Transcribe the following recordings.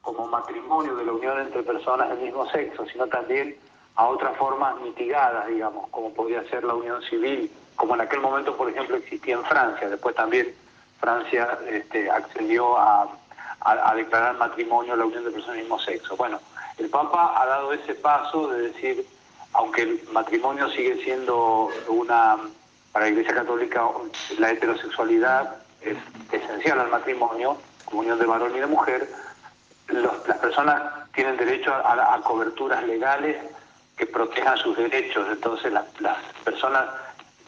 como matrimonio de la unión entre personas del mismo sexo, sino también a otras formas mitigadas, digamos, como podría ser la unión civil, como en aquel momento, por ejemplo, existía en Francia. Después también Francia accedió a declarar matrimonio la unión de personas del mismo sexo. Bueno, el Papa ha dado ese paso de decir, aunque el matrimonio sigue siendo para la Iglesia Católica, la heterosexualidad es esencial al matrimonio, como unión de varón y de mujer, las personas tienen derecho a coberturas legales que protejan sus derechos. Entonces las personas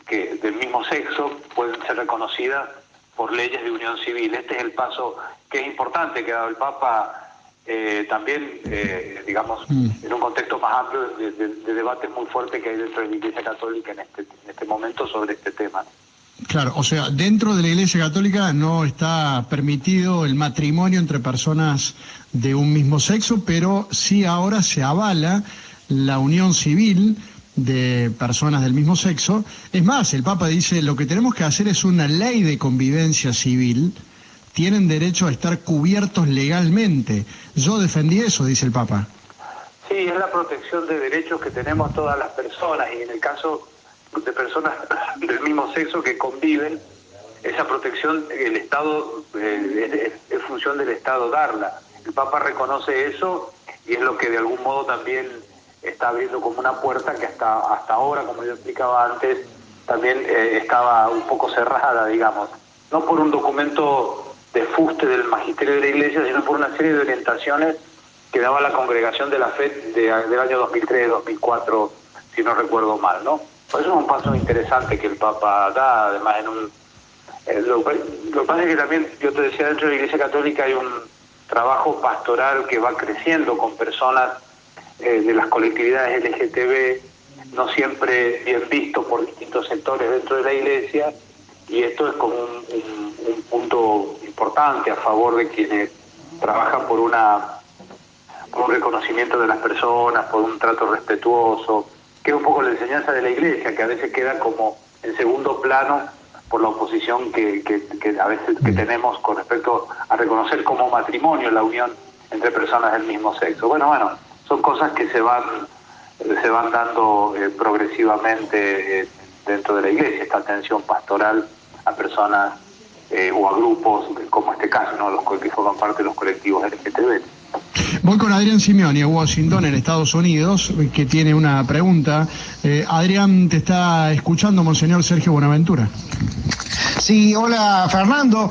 del mismo sexo pueden ser reconocidas por leyes de unión civil. Este es el paso que es importante que ha dado el Papa, también, digamos, en un contexto más amplio de debates muy fuertes que hay dentro de la Iglesia Católica en este momento sobre este tema. Claro, o sea, dentro de la Iglesia Católica no está permitido el matrimonio entre personas de un mismo sexo, pero sí ahora se avala la unión civil de personas del mismo sexo. Es más, el Papa dice, lo que tenemos que hacer es una ley de convivencia civil, tienen derecho a estar cubiertos legalmente. Yo defendí eso, dice el Papa. Sí, es la protección de derechos que tenemos todas las personas, y en el caso de personas del mismo sexo que conviven, esa protección el Estado, es función del Estado darla. El Papa reconoce eso y es lo que de algún modo también está abriendo como una puerta que hasta ahora, como yo explicaba antes, también estaba un poco cerrada, digamos, no por un documento de fuste del magisterio de la Iglesia, sino por una serie de orientaciones que daba la Congregación de la Fe del año 2003-2004, si no recuerdo mal, ¿no? Por eso es un paso interesante que el Papa da, además lo que pasa es que también, yo te decía, dentro de la Iglesia Católica hay un trabajo pastoral que va creciendo con personas de las colectividades LGTB, no siempre bien visto por distintos sectores dentro de la Iglesia, y esto es como un punto importante a favor de quienes trabajan por un reconocimiento de las personas, por un trato respetuoso, que es un poco la enseñanza de la Iglesia, que a veces queda como en segundo plano por la oposición que a veces que tenemos con respecto a reconocer como matrimonio la unión entre personas del mismo sexo. Bueno, son cosas que se van dando progresivamente dentro de la Iglesia, esta atención pastoral a personas o a grupos, como este caso, ¿no? Los que forman parte de los colectivos LGTB. Voy con Adrián Simeoni, a Washington, en Estados Unidos, que tiene una pregunta. Adrián, te está escuchando Monseñor Sergio Buenaventura. Sí, hola Fernando,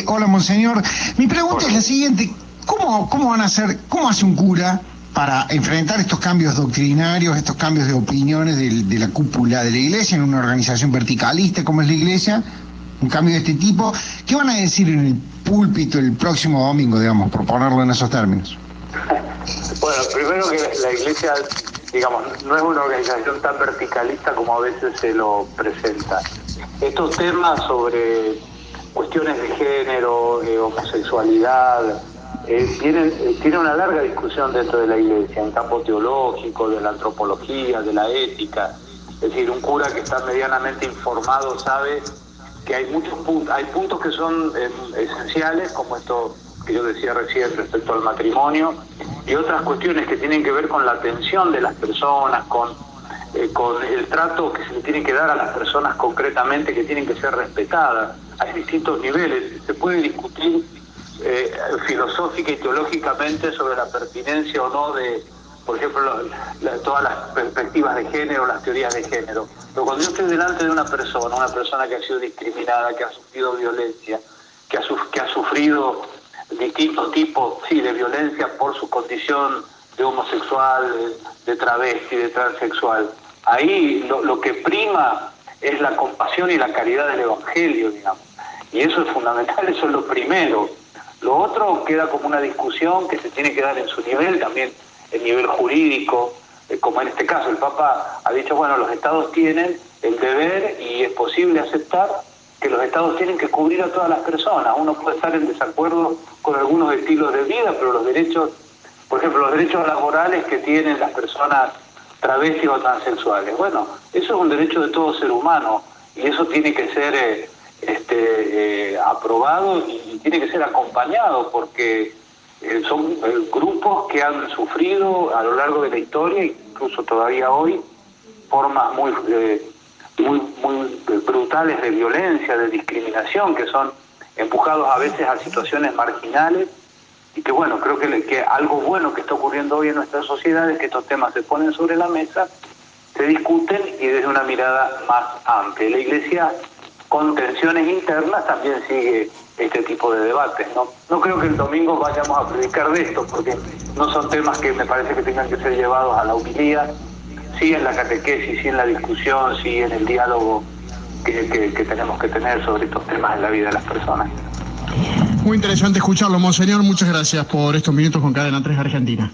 hola Monseñor. Mi pregunta es la siguiente: ¿cómo hace un cura para enfrentar estos cambios doctrinarios, estos cambios de opiniones de la cúpula de la Iglesia en una organización verticalista como es la Iglesia? Un cambio de este tipo, ¿qué van a decir en el púlpito el próximo domingo, digamos, por ponerlo en esos términos? Bueno, primero que la Iglesia, digamos, no es una organización tan verticalista como a veces se lo presenta. Estos temas sobre cuestiones de género, homosexualidad, tienen una larga discusión dentro de la Iglesia, en campo teológico, de la antropología, de la ética. Es decir, un cura que está medianamente informado sabe que hay puntos que son esenciales, como esto que yo decía recién respecto al matrimonio, y otras cuestiones que tienen que ver con la atención de las personas, con el trato que se le tiene que dar a las personas concretamente, que tienen que ser respetadas. Hay distintos niveles, se puede discutir filosófica y teológicamente sobre la pertinencia o no de, por ejemplo, todas las perspectivas de género, las teorías de género. Pero cuando yo estoy delante de una persona que ha sido discriminada, que ha sufrido violencia, que ha sufrido distintos tipos, sí, de violencia por su condición de homosexual, de travesti, de transexual, ahí lo que prima es la compasión y la caridad del Evangelio, digamos. Y eso es fundamental, eso es lo primero. Lo otro queda como una discusión que se tiene que dar en su nivel, también el nivel jurídico, como en este caso el Papa ha dicho, bueno, los estados tienen el deber y es posible aceptar que los estados tienen que cubrir a todas las personas. Uno puede estar en desacuerdo con algunos estilos de vida, pero los derechos, por ejemplo, los derechos laborales que tienen las personas travestis o transexuales, bueno, eso es un derecho de todo ser humano y eso tiene que ser aprobado y tiene que ser acompañado, porque son grupos que han sufrido a lo largo de la historia, incluso todavía hoy, formas muy brutales de violencia, de discriminación, que son empujados a veces a situaciones marginales, y que bueno, creo que algo bueno que está ocurriendo hoy en nuestra sociedad es que estos temas se ponen sobre la mesa, se discuten y desde una mirada más amplia. La Iglesia, con tensiones internas, también sigue este tipo de debates, ¿no? No creo que el domingo vayamos a predicar de esto, porque no son temas que me parece que tengan que ser llevados a la humildad, sí en la catequesis, sí en la discusión, sí en el diálogo que tenemos que tener sobre estos temas en la vida de las personas. Muy interesante escucharlo, monseñor. Muchas gracias por estos minutos con Cadena 3 Argentina.